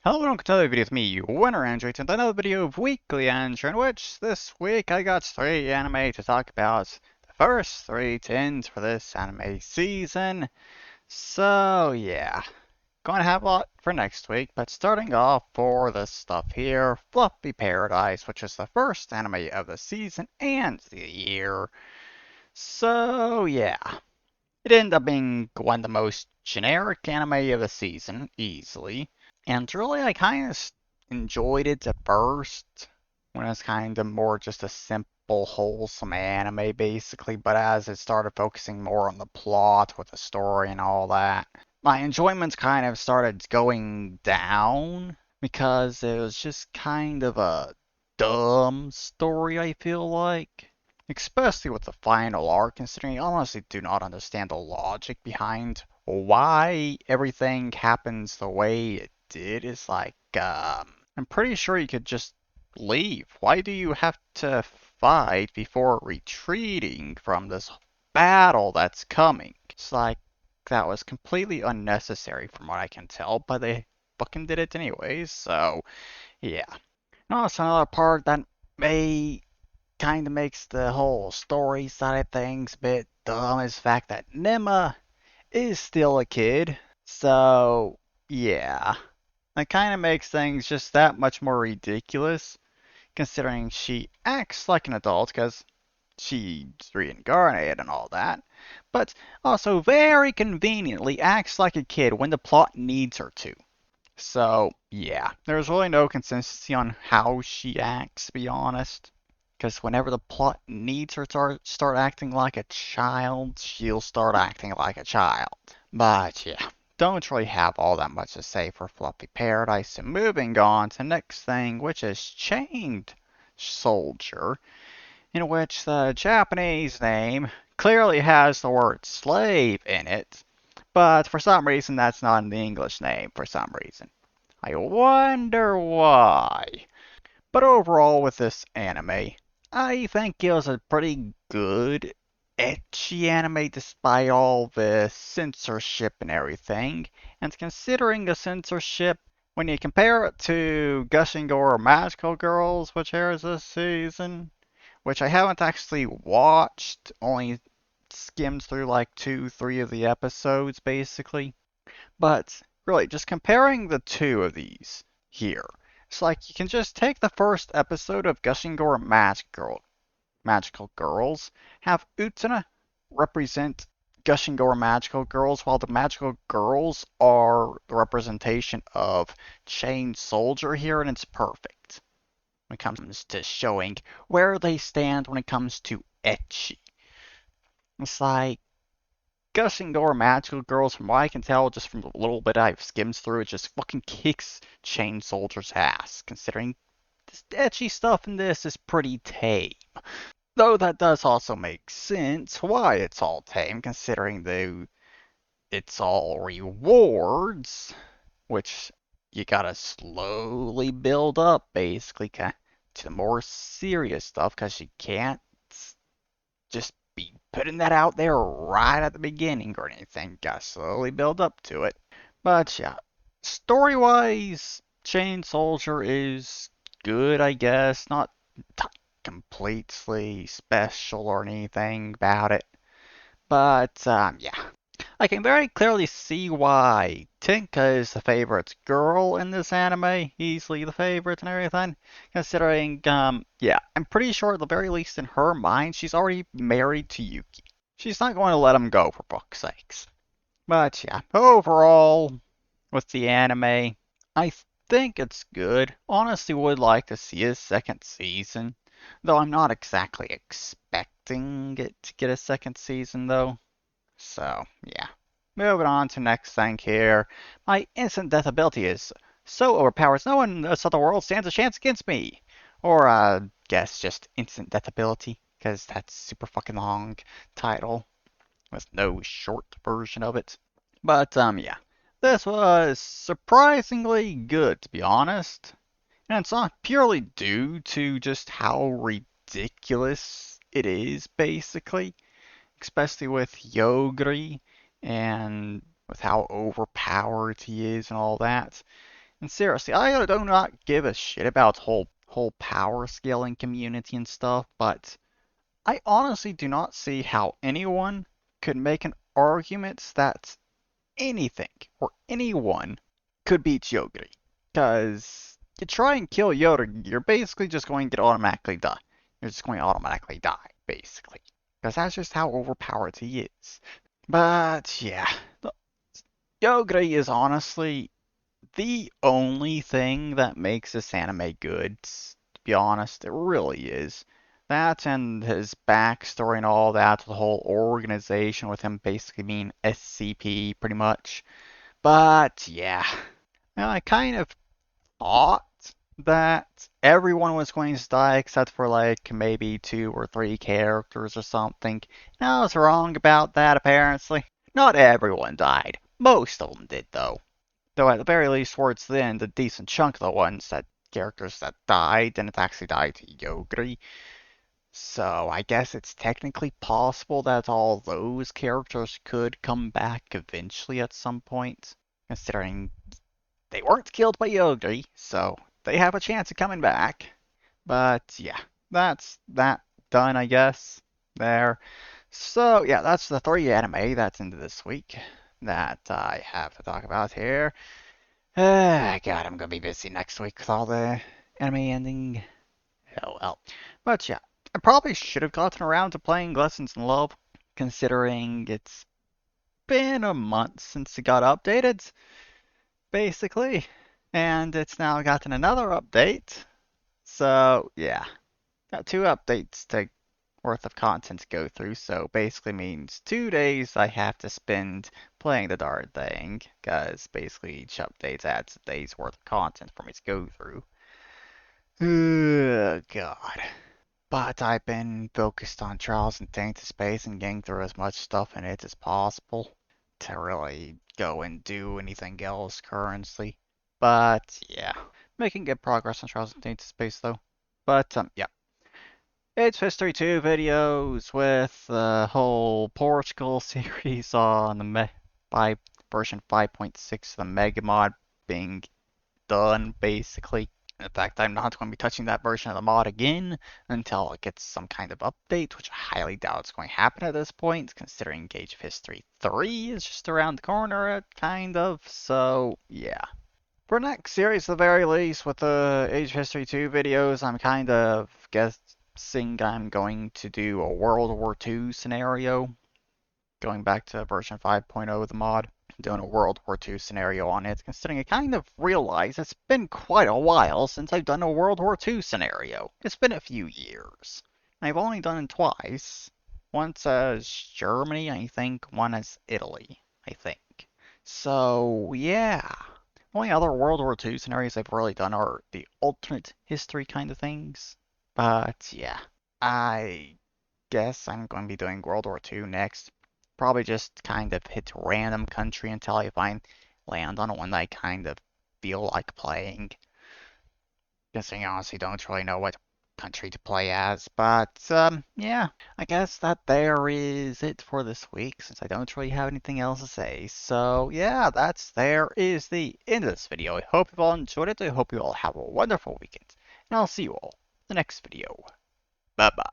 Hello and welcome to another video with me, Winter Android, and another video of Weekly Android, in which this week I got 3 anime to talk about. The first 3 tens for this anime season. So yeah, going to have a lot for next week, but starting off for this stuff here, Fluffy Paradise, which is the first anime of the season and the year. So yeah, it ended up being one of the most generic anime of the season, easily. And really, I kind of enjoyed it at first, when it's kind of more just a simple, wholesome anime, basically. But as it started focusing more on the plot with the story and all that, my enjoyment kind of started going down because it was just kind of a dumb story, I feel like. Especially with the final arc, considering I honestly do not understand the logic behind why everything happens the way it did. Is like, I'm pretty sure you could just leave. Why do you have to fight before retreating from this battle that's coming? It's like, that was completely unnecessary from what I can tell, but they fucking did it anyways, so yeah. And also another part that may kind of makes the whole story side of things a bit dumb is the fact that Nima is still a kid. So, yeah. That kind of makes things just that much more ridiculous, considering she acts like an adult because she's reincarnated and all that, but also very conveniently acts like a kid when the plot needs her to. So, yeah, there's really no consistency on how she acts, to be honest. Because whenever the plot needs her to start acting like a child, she'll start acting like a child. But yeah, don't really have all that much to say for Fluffy Paradise. So moving on to the next thing, which is Chained Soldier, in which the Japanese name clearly has the word slave in it, but for some reason that's not in the English name for some reason. I wonder why. But overall, with this anime, I think it was a pretty good, ecchi anime despite all the censorship and everything. And considering the censorship, when you compare it to Gushing Gore Magical Girls, which airs this season, which I haven't actually watched, only skimmed through like 2, 3 of the episodes basically. But really, just comparing the two of these here, it's like you can just take the first episode of Gushing Gore Magical Girls, have Utena represent Gushing Gore Magical Girls, while the Magical Girls are the representation of Chained Soldier here, and it's perfect when it comes to showing where they stand when it comes to ecchi. It's like Gushing Gore Magical Girls, from what I can tell, just from the little bit I've skimmed through, it just fucking kicks Chain Soldier's ass, considering this ecchi stuff in this is pretty tame. Though that does also make sense why it's all tame, considering though it's all rewards, which you gotta slowly build up, basically, to the more serious stuff, because you can't just be putting that out there right at the beginning or anything. Gotta slowly build up to it. But yeah, story wise, Chain Soldier is good, I guess. Not completely special or anything about it. But yeah, I can very clearly see why Tinka is the favorite girl in this anime, easily the favorite and everything, considering, yeah, I'm pretty sure at the very least in her mind, she's already married to Yuki. She's not going to let him go, for fuck's sakes. But yeah, overall, with the anime, I think it's good. Honestly, would like to see a second season, though I'm not exactly expecting it to get a second season, though. So, yeah. Moving on to next thing here. My instant death ability is so overpowered, no one in this other world stands a chance against me. Or, guess just instant death ability, because that's super fucking long title with no short version of it. But, yeah. This was surprisingly good, to be honest. And it's not purely due to just how ridiculous it is, basically, especially with Yogri and with how overpowered he is and all that. And seriously, I do not give a shit about whole power scaling community and stuff, but I honestly do not see how anyone could make an argument that anything or anyone could beat Yogiri. Because you try and kill Yogiri, you're basically just going to automatically die. You're just going to automatically die, basically. Because that's just how overpowered he is. But yeah, Yogiri is honestly the only thing that makes this anime good, to be honest. It really is. That and his backstory and all that, the whole organization with him basically being SCP pretty much. But yeah, well, I kind of thought that everyone was going to die except for like maybe two or three characters or something. And I was wrong about that apparently. Not everyone died. Most of them did though. Though at the very least towards the end, a decent chunk of the ones that characters that died didn't actually die to Yogri. So I guess it's technically possible that all those characters could come back eventually at some point, considering they weren't killed by Yogri, so they have a chance of coming back. But yeah, that's that done, I guess. There. So yeah, that's the three anime that's into this week that I have to talk about here. God, I'm gonna be busy next week with all the anime ending. Oh well. But yeah, I probably should have gotten around to playing Lessons in Love, considering it's been a month since it got updated, basically. And it's now gotten another update. So yeah, got two updates to worth of content to go through, so basically means 2 days I have to spend playing the darn thing, because basically each update adds a day's worth of content for me to go through. God. But I've been focused on Trials and Tainted Space and getting through as much stuff in it as possible to really go and do anything else currently. But yeah, making good progress on Trials and Tainted Space though. But yeah. It's History 2 videos with the whole Portugal series on the version 5.6 of the Mega Mod being done, basically. In fact, I'm not going to be touching that version of the mod again until it gets some kind of update, which I highly doubt is going to happen at this point, considering Age of History 3 is just around the corner, kind of. So, yeah. For next series, at the very least, with the Age of History 2 videos, I'm kind of guessing I'm going to do a World War II scenario, going back to version 5.0 of the mod, doing a World War II scenario on it, considering I kind of realize it's been quite a while since I've done a World War II scenario. It's been a few years. I've only done it twice. Once as Germany, I think, one as Italy, I think. So, yeah. Only other World War II scenarios I've really done are the alternate history kind of things. But yeah, I guess I'm going to be doing World War II next. Probably just kind of hit random country until I land on one that I kind of feel like playing. Guessing I honestly don't really know what country to play as, but yeah, I guess that there is it for this week since I don't really have anything else to say. So yeah, there is the end of this video. I hope you all enjoyed it. I hope you all have a wonderful weekend, and I'll see you all in the next video. Bye bye.